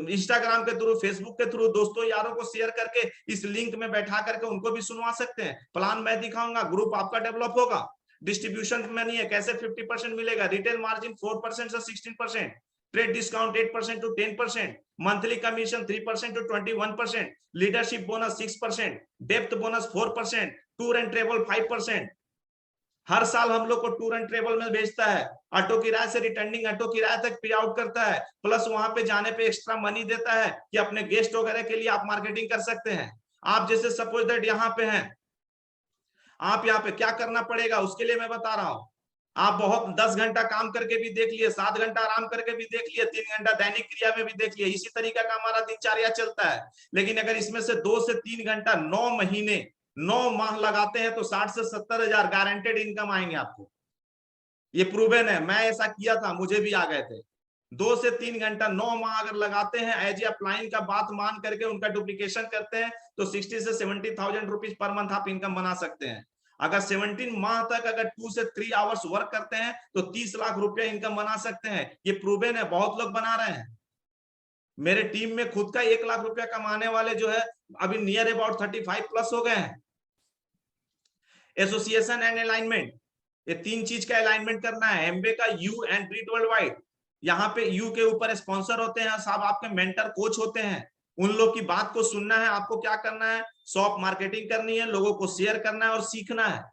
Speaker 1: इंस्टाग्राम के थ्रू, फेसबुक के थ्रू दोस्तों यारों को शेयर करके इस लिंक में बैठा करके उनको भी सुनवा सकते हैं। प्लान मैं दिखाऊंगा, ग्रुप आपका डेवलप होगा। डिस्ट्रीब्यूशन में नहीं है, कैसे 50% मिलेगा, रिटेल मार्जिन 4% से 16%, trade discount 8% to 10%, monthly commission 3% to 21%, leadership bonus 6%, depth bonus 4%, tour and travel 5%। हर साल हम लोग को टूर एंड ट्रेवल में भेजता है, ऑटो किराए से रिटर्निंग ऑटो किराए तक पे आउट करता है, प्लस वहां पे जाने पे एक्स्ट्रा मनी देता है कि अपने गेस्ट वगैरह के लिए आप मार्केटिंग कर सकते हैं। आप जैसे सपोज दैट यहाँ पे हैं, आप यहाँ पे क्या करना पड़ेगा उसके लिए मैं बता रहा हूँ। आप बहुत 10 घंटा काम करके भी देख लिए, 7 घंटा आराम करके भी देख लिए, 3 घंटा दैनिक क्रिया में भी देख लिए, इसी तरीके का हमारा दिनचर्या चलता है। लेकिन अगर इसमें से 2 से 3 घंटा 9 महीने 9 माह लगाते हैं तो 60 से 70 हजार गारंटेड इनकम आएंगे आपको। ये प्रूवन है, मैं ऐसा किया था, मुझे भी आ गए थे। 2 से 3 घंटा 9 माह अगर लगाते हैं, एज ए अपलाइन का बात मान करके उनका डुप्लीकेशन करते हैं तो 60 से 70,000 रुपीज पर मंथ आप इनकम बना सकते हैं। अगर 17 माह तक अगर 2 से 3 आवर्स वर्क करते हैं तो 30 लाख रुपया इनकम बना सकते हैं। ये प्रूवन है, बहुत लोग बना रहे हैं। मेरे टीम में खुद का 1 लाख रुपया कमाने वाले जो है अभी नियर अबाउट 35 प्लस हो गए हैं। एसोसिएशन एंड अलाइनमेंट, ये 3 चीज का अलाइनमेंट करना है। एमबे का you and breed world wide, यहाँ पे यू के ऊपर स्पॉन्सर होते हैं साहब, आपके मेंटर कोच होते हैं, उन लोग की बात को सुनना है। आपको क्या करना है, शॉप मार्केटिंग करनी है, लोगों को शेयर करना है और सीखना है।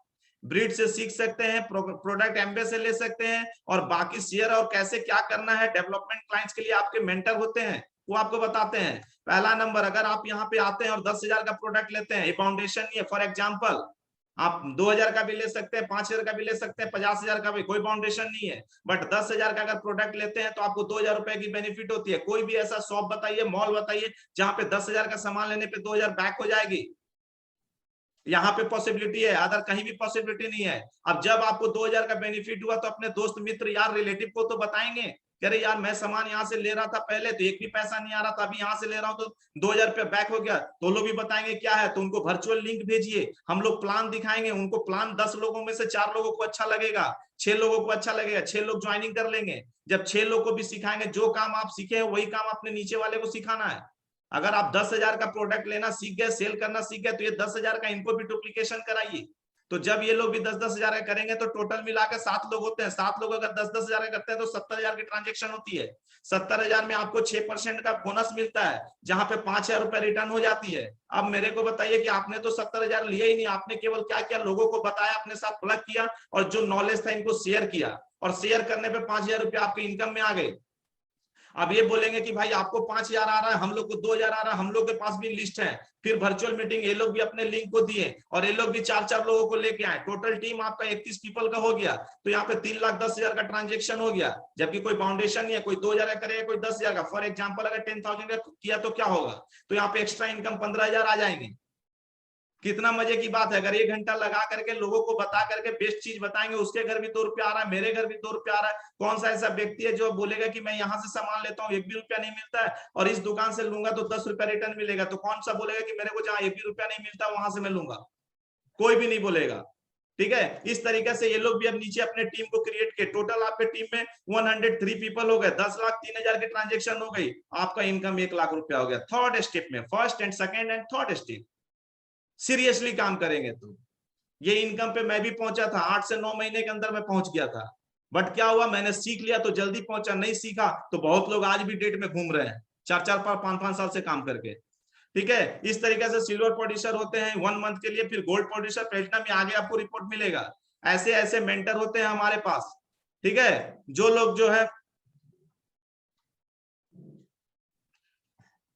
Speaker 1: ब्रीड से सीख सकते हैं, प्रोडक्ट एमबे से ले सकते हैं, और बाकी शेयर और कैसे क्या करना है डेवलपमेंट क्लाइंट्स के लिए आपके मेंटर होते हैं, वो आपको बताते हैं। पहला नंबर, अगर आप यहाँ पे आते हैं और 10,000 का प्रोडक्ट लेते हैं, ये फाउंडेशन नहीं है। फॉर एग्जाम्पल आप 2,000 का भी ले सकते हैं, 5,000 का भी ले सकते हैं, 50,000 का भी, कोई बाउंडेशन नहीं है। बट 10,000 का अगर प्रोडक्ट लेते हैं तो आपको 2,000 रुपए की बेनिफिट होती है। कोई भी ऐसा शॉप बताइए, मॉल बताइए, जहां पे 10,000 का सामान लेने पे 2,000 बैक हो जाएगी। यहाँ पे पॉसिबिलिटी है, अदर कहीं भी पॉसिबिलिटी नहीं है। अब जब आपको 2,000 का बेनिफिट हुआ तो अपने दोस्त मित्र यार रिलेटिव को तो बताएंगे, कह रहे यार मैं सामान यहाँ से ले रहा था पहले तो एक भी पैसा नहीं आ रहा था, अभी यहाँ से ले रहा हूँ तो 2,000 रुपया बैक हो गया। तो लोग भी बताएंगे क्या है, तो उनको वर्चुअल लिंक भेजिए, हम लोग प्लान दिखाएंगे उनको। प्लान 10 लोगों में से 4 लोगों को अच्छा लगेगा, 6 लोगों को अच्छा लगेगा, 6 लोग ज्वाइनिंग कर लेंगे। जब 6 लोग को भी सिखाएंगे, जो काम आप सीखे हैं वही काम अपने नीचे वाले को सिखाना है। अगर आप 10,000 का प्रोडक्ट लेना सीख गए, सेल करना सीख गए, तो ये 10,000 का इनको भी डुप्लीकेशन कराइए। तो जब ये लोग भी 10-10 हजार का करेंगे तो टोटल मिलाकर 7 लोग होते हैं। 7 लोग अगर 10-10 हजार का करते हैं तो 70,000 की ट्रांजेक्शन होती है। 70,000 में आपको 6% का बोनस मिलता है, जहां पे 5,000 रुपए रिटर्न हो जाती है। अब मेरे को बताइए कि आपने तो 70,000 लिया ही नहीं, आपने केवल क्या किया, लोगों को बताया, अपने साथ प्लग किया और जो नॉलेज था इनको शेयर किया, और शेयर करने पे 5,000 रुपया आपके इनकम में आ गए। अब ये बोलेंगे कि भाई आपको 5,000 आ रहा है, हम लोग को 2,000 आ रहा है, हम लोग के पास भी लिस्ट है। फिर वर्चुअल मीटिंग, ये लोग भी अपने लिंक को दिए और ये लोग भी 4-4 लोगों को लेके आए। टोटल टीम आपका 31 पीपल का हो गया, तो यहाँ पे 3,10,000 का ट्रांजेक्शन हो गया। जबकि कोई फाउंडेशन नहीं है, कोई 2,000 का करेगा, कोई 10,000 का। फॉर एग्जाम्पल अगर 10,000 का किया तो क्या होगा, तो यहाँ पे एक्स्ट्रा इनकम 15,000 आ जाएंगे। कितना मजे की बात है, अगर 1 घंटा लगा करके लोगों को बता करके बेस्ट चीज बताएंगे, उसके घर भी 2 रुपया आ रहा है, मेरे घर भी 2 रुपया आ रहा है। कौन सा ऐसा व्यक्ति है जो बोलेगा कि मैं यहाँ से सामान लेता हूँ 1 भी रुपया नहीं मिलता है और इस दुकान से लूंगा तो 10 रुपया रिटर्न मिलेगा? तो कौन सा बोलेगा कि मेरे को जहाँ 1 भी रुपया नहीं मिलता वहां से मैं लूंगा? कोई भी नहीं बोलेगा। ठीक है, इस तरीके से ये लोग भी अब नीचे अपने टीम को क्रिएट किए। टोटल आपके टीम में 103 पीपल हो गए, 10,03,000 की ट्रांजेक्शन हो गई, आपका इनकम 1 लाख रुपया हो गया। थर्ड स्टेप में, first and second and third step seriously काम करेंगे तो ये इनकम पे मैं भी पहुंचा था, 8 से 9 महीने के अंदर मैं पहुंच गया था। बट क्या हुआ, मैंने सीख लिया तो जल्दी पहुंचा, नहीं सीखा तो बहुत लोग आज भी डेट में घूम रहे हैं 4-4 5-5 साल से काम करके। ठीक है, इस तरीके से सिल्वर प्रोड्यूसर होते हैं 1 मंथ के लिए, फिर गोल्ड प्रोड्यूसर, प्लेटिनम में आगे आपको रिपोर्ट मिलेगा। ऐसे ऐसे मेंटर होते हैं हमारे पास। ठीक है, जो लोग जो है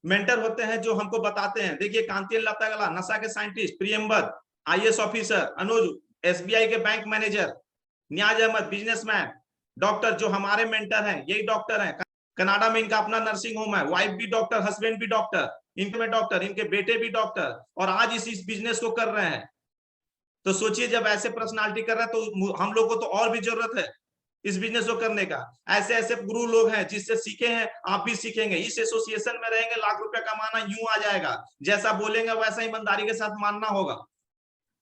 Speaker 1: मेंटर होते हैं जो हमको बताते हैं। देखिए, कांति लतागला नशा के साइंटिस्ट, प्रियम्बर आईएएस ऑफिसर, अनुज एसबीआई के बैंक मैनेजर, नियाज अहमद बिजनेसमैन, डॉक्टर जो हमारे मेंटर हैं यही डॉक्टर हैं। कनाडा में इनका अपना नर्सिंग होम है, वाइफ भी डॉक्टर, हस्बैंड भी डॉक्टर, इनके डॉक्टर, इनके बेटे भी डॉक्टर, और आज इस बिजनेस को कर रहे हैं। तो सोचिए, जब ऐसे पर्सनालिटी कर रहे हैं तो हम लोग को तो और भी जरूरत है इस बिजनेस को करने का। ऐसे ऐसे गुरु लोग हैं जिससे सीखे हैं, आप भी सीखेंगे। इस एसोसिएशन में रहेंगे, लाख रुपया कमाना यूं आ जाएगा। जैसा बोलेंगे वैसा ईमानदारी के साथ मानना होगा।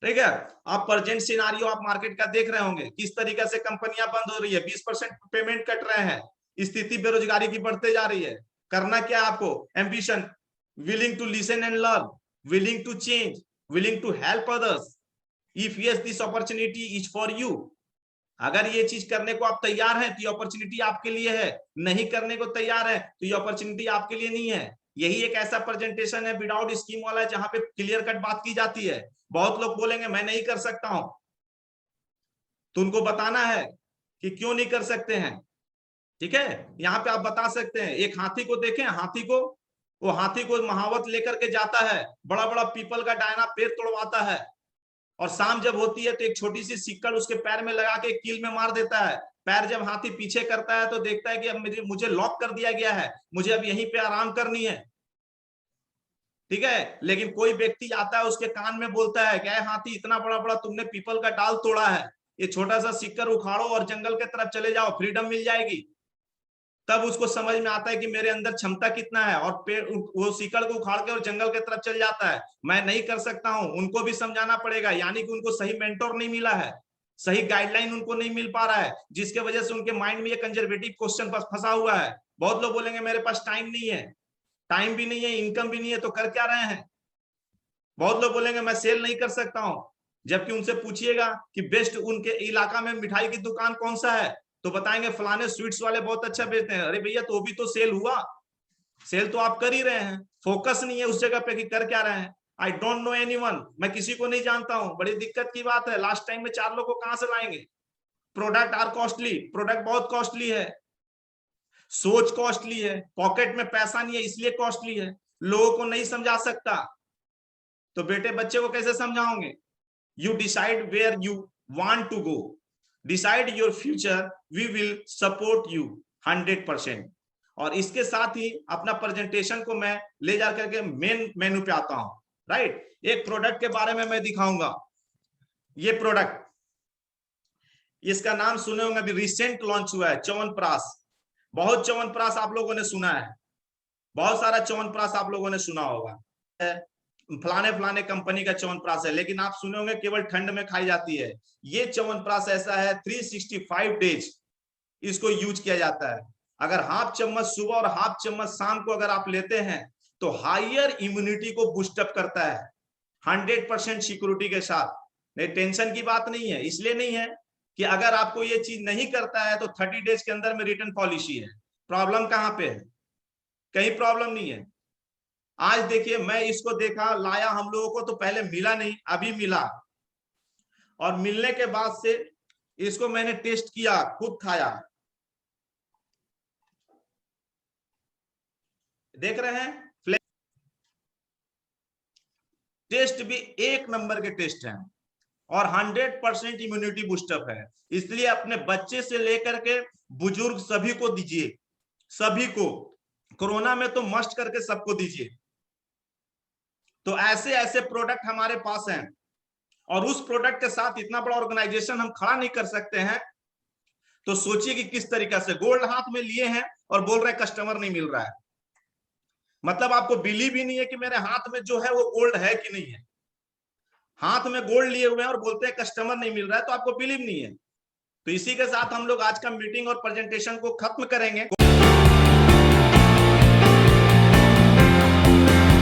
Speaker 1: ठीक है, आप प्रेजेंट सिनारियो आप मार्केट का देख रहे होंगे, किस तरीके से कंपनियां बंद हो रही है, 20% पेमेंट कट रहे हैं, स्थिति बेरोजगारी की बढ़ते जा रही है। करना क्या है आपको? Ambition, willing to listen and learn, willing to change, willing to help others. If yes, this opportunity is for you. अगर ये चीज करने को आप तैयार हैं तो ये अपॉर्चुनिटी आपके लिए है, नहीं करने को तैयार है तो ये अपॉर्चुनिटी आपके लिए नहीं है। यही एक ऐसा प्रेजेंटेशन है विदाउट स्कीम वाला, जहां पे क्लियर कट बात की जाती है। बहुत लोग बोलेंगे मैं नहीं कर सकता हूं, तो उनको बताना है कि क्यों नहीं कर सकते हैं। ठीक है, यहाँ पे आप बता सकते हैं। एक हाथी को देखें, हाथी को, वो हाथी को महावत लेकर के जाता है, बड़ा बड़ा पीपल का डायना पेड़ तोड़वाता है, और शाम जब होती है तो एक छोटी सी सिक्कड़ उसके पैर में लगा के कील में मार देता है। पैर जब हाथी पीछे करता है तो देखता है कि अब मुझे लॉक कर दिया गया है, मुझे अब यहीं पे आराम करनी है। ठीक है, लेकिन कोई व्यक्ति आता है उसके कान में बोलता है, क्या हाथी इतना बड़ा बड़ा तुमने पीपल का डाल तोड़ा है, ये छोटा सा सिक्कर उखाड़ो और जंगल के तरफ चले जाओ, फ्रीडम मिल जाएगी। तब उसको समझ में आता है कि मेरे अंदर क्षमता कितना है, और पेड़ वो सिकड़ को उखाड़ के और जंगल के तरफ चल जाता है। मैं नहीं कर सकता हूं, उनको भी समझाना पड़ेगा। यानी कि उनको सही मेंटोर नहीं मिला है, सही गाइडलाइन उनको नहीं मिल पा रहा है, जिसके वजह से उनके माइंड में ये कंजर्वेटिव क्वेश्चन फंसा हुआ है। बहुत लोग बोलेंगे मेरे पास टाइम नहीं है, टाइम भी नहीं है, इनकम भी नहीं है, तो कर क्या रहे हैं? बहुत लोग बोलेंगे मैं सेल नहीं कर सकता हूं, जबकि उनसे पूछिएगा कि बेस्ट उनके इलाका में मिठाई की दुकान कौन सा है, तो बताएंगे फलाने स्वीट्स वाले बहुत अच्छा बेचते हैं। अरे भैया, तो भी तो सेल हुआ, सेल तो आप कर ही रहे हैं, फोकस नहीं है उस जगह पे कि कर क्या रहे हैं। आई डोंट नो एनीवन, मैं किसी को नहीं जानता हूं, बड़ी दिक्कत की बात है। लास्ट टाइम में 4 लोग को कहां से लाएंगे? प्रोडक्ट आर कॉस्टली, प्रोडक्ट बहुत कॉस्टली है, सोच कॉस्टली है, पॉकेट में पैसा नहीं है इसलिए कॉस्टली है, लोगों को नहीं समझा सकता। तो बेटे बच्चे को कैसे समझाओगे? You decide where you want to go, decide your future, we will support you 100%। और इसके साथ ही अपना प्रेजेंटेशन को मैं ले जा करके मेन मेनू पे आता हूं। राइट, एक प्रोडक्ट के बारे में मैं दिखाऊंगा। ये प्रोडक्ट, इसका नाम सुने होंगे, अभी रिसेंट लॉन्च हुआ है, च्यवनप्राश। बहुत च्यवनप्राश आप लोगों ने सुना है, बहुत सारा च्यवनप्राश आप लोगों ने सुना होगा, फलाने फलाने कंपनी का च्यवनप्राश है, लेकिन आप सुने होंगे केवल ठंड में खाई जाती है। ये च्यवनप्राश ऐसा है 365 डेज इसको यूज किया जाता है। अगर हाफ चम्मच सुबह और हाफ चम्मच शाम को अगर आप लेते हैं तो हायर इम्यूनिटी को बूस्टअप करता है 100% सिक्योरिटी के साथ। नहीं, टेंशन की बात नहीं है, इसलिए नहीं है कि अगर आपको ये चीज नहीं करता है तो 30 डेज के अंदर में रिटर्न पॉलिसी है। प्रॉब्लम कहां पे है? कहीं प्रॉब्लम नहीं है। आज देखिए, मैं इसको देखा लाया हम लोगों को, तो पहले मिला नहीं, अभी मिला, और मिलने के बाद से इसको मैंने टेस्ट किया, खुद खाया। देख रहे हैं, टेस्ट भी एक नंबर के टेस्ट हैं, और 100% इम्यूनिटी बूस्टअप है। इसलिए अपने बच्चे से लेकर के बुजुर्ग सभी को दीजिए, सभी को। कोरोना में तो मस्ट करके सबको दीजिए। तो ऐसे ऐसे प्रोडक्ट हमारे पास हैं और उस प्रोडक्ट के साथ इतना बड़ा ऑर्गेनाइजेशन हम खड़ा नहीं कर सकते हैं। तो सोचिए कि किस तरीके से गोल्ड हाथ में लिए हैं और बोल रहे हैं कस्टमर नहीं मिल रहा है। मतलब आपको बिलीव ही नहीं है कि मेरे हाथ में जो है वो गोल्ड है कि नहीं है। हाथ में गोल्ड लिए हुए हैं और बोलते हैं कस्टमर नहीं मिल रहा है, तो आपको बिलीव नहीं है। तो इसी के साथ हम लोग आज का मीटिंग और प्रेजेंटेशन को खत्म करेंगे।